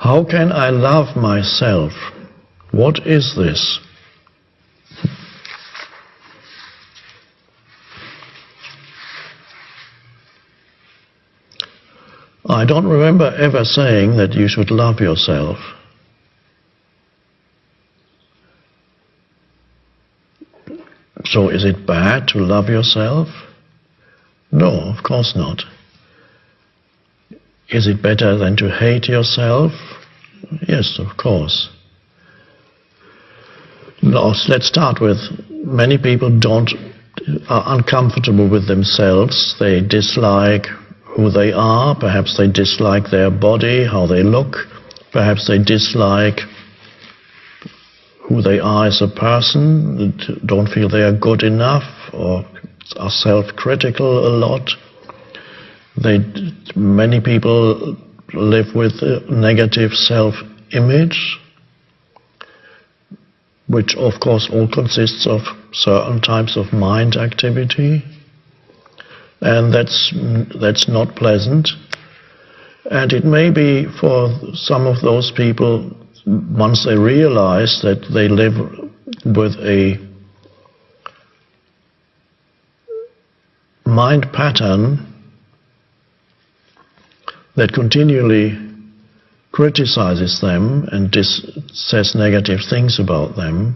How can I love myself? What is this? I don't remember ever saying that you should love yourself. So is it bad to love yourself? No, of course not. Is it better than to hate yourself? Yes, of course. Now, let's start with, many people are uncomfortable with themselves. They dislike who they are. Perhaps they dislike their body, how they look. Perhaps they dislike who they are as a person, don't feel they are good enough, or are self-critical a lot. Many people live with a negative self-image, which of course all consists of certain types of mind activity, and that's not pleasant. And it may be for some of those people, once they realize that they live with a mind pattern that continually criticizes them and says negative things about them,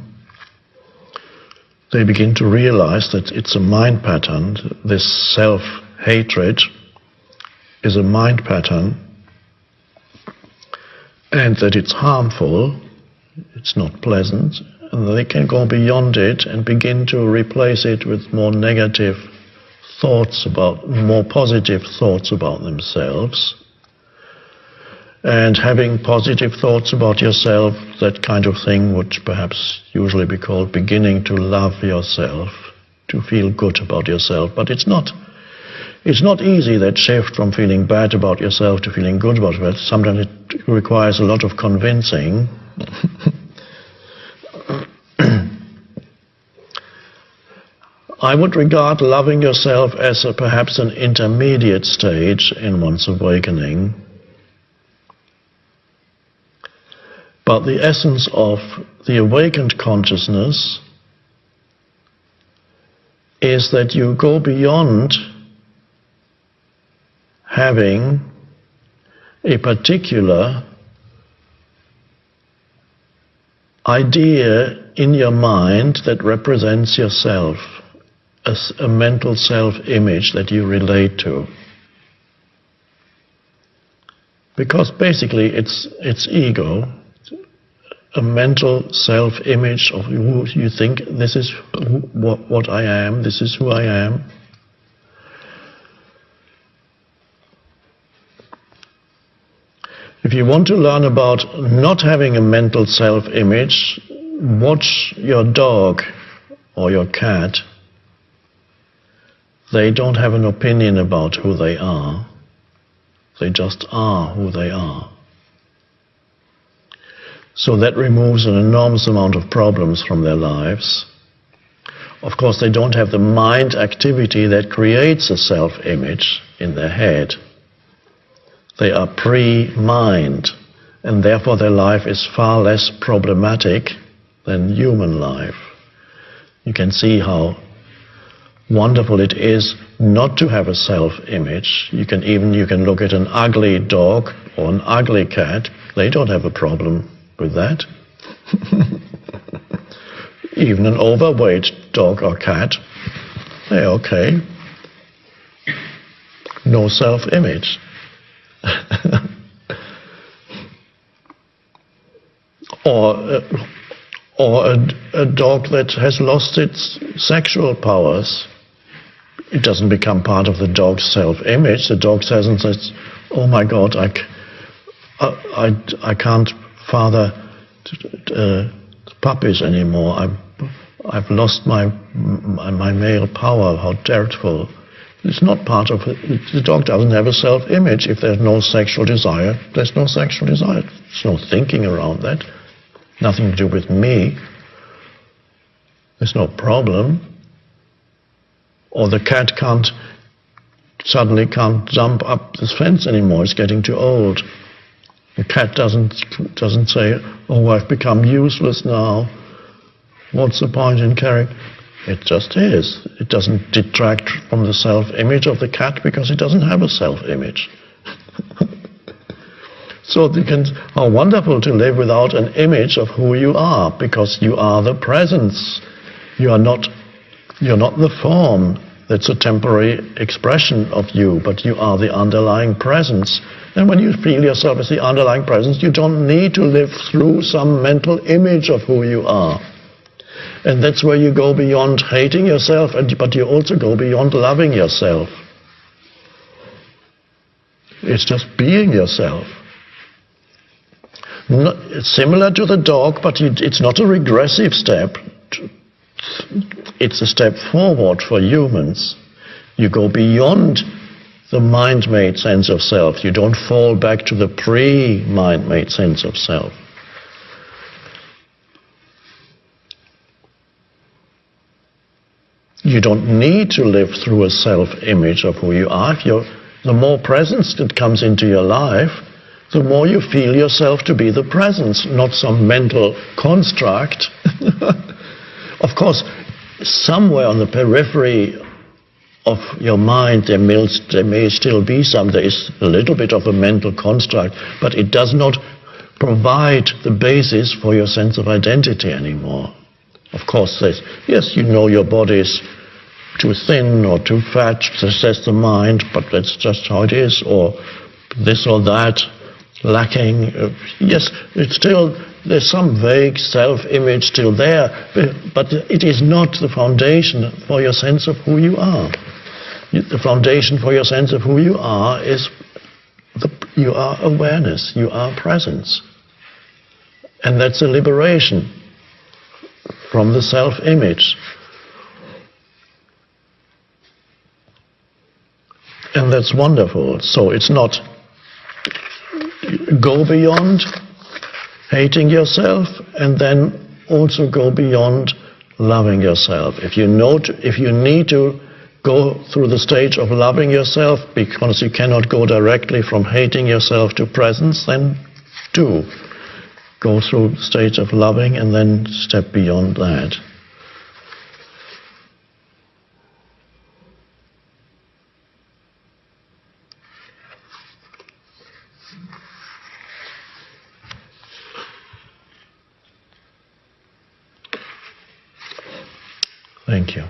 they begin to realize that it's a mind pattern. This self-hatred is a mind pattern, and that it's harmful, it's not pleasant, and they can go beyond it and begin to replace it with more negative thoughts more positive thoughts about themselves. And having positive thoughts about yourself, that kind of thing would perhaps usually be called beginning to love yourself, to feel good about yourself. But it's not easy, that shift from feeling bad about yourself to feeling good about yourself. Sometimes it requires a lot of convincing. I would regard loving yourself as perhaps an intermediate stage in one's awakening. But the essence of the awakened consciousness is that you go beyond having a particular idea in your mind that represents yourself, as a mental self-image that you relate to. Because basically it's ego, a mental self-image of who you think, this is what I am, this is who I am. If you want to learn about not having a mental self-image, watch your dog or your cat. They don't have an opinion about who they are. They just are who they are. So that removes an enormous amount of problems from their lives. Of course, they don't have the mind activity that creates a self-image in their head. They are pre-mind, and therefore their life is far less problematic than human life. You can see how wonderful it is not to have a self-image. You can look at an ugly dog or an ugly cat. They don't have a problem with that. Even an overweight dog or cat, they're okay. No self-image. Or a dog that has lost its sexual powers. It doesn't become part of the dog's self-image. The dog says, "Oh my God, I can't father puppies anymore. I've lost my male power. How dreadful!" It's not part of it. The dog doesn't have a self-image. If there's no sexual desire, there's no sexual desire. There's no thinking around that. Nothing to do with me. There's no problem. Or the cat suddenly can't jump up this fence anymore. It's getting too old. The cat doesn't say, "Oh, I've become useless now. What's the point in caring?" It just is. It doesn't detract from the self-image of the cat because it doesn't have a self-image. So how wonderful to live without an image of who you are, because you are the presence. You're not the form that's a temporary expression of you, but you are the underlying presence. And when you feel yourself as the underlying presence, you don't need to live through some mental image of who you are. And that's where you go beyond hating yourself, but you also go beyond loving yourself. It's just being yourself. It's similar to the dog, but it's not a regressive step. It's a step forward for humans. You go beyond the mind-made sense of self. You don't fall back to the pre-mind-made sense of self. You don't need to live through a self-image of who you are. The more presence that comes into your life, the more you feel yourself to be the presence, not some mental construct. Of course, somewhere on the periphery of your mind there may still be there is a little bit of a mental construct, but it does not provide the basis for your sense of identity anymore. Of course, yes, you know your body is too thin or too fat, says the mind, but that's just how it is, or this or that, lacking. Yes, there's some vague self-image still there, but it is not the foundation for your sense of who you are. The foundation for your sense of who you are is you are awareness, you are presence. And that's a liberation from the self-image. And that's wonderful. So it's not go beyond hating yourself and then also go beyond loving yourself. If you need to go through the stage of loving yourself because you cannot go directly from hating yourself to presence, then do. Go through the stage of loving and then step beyond that. Thank you.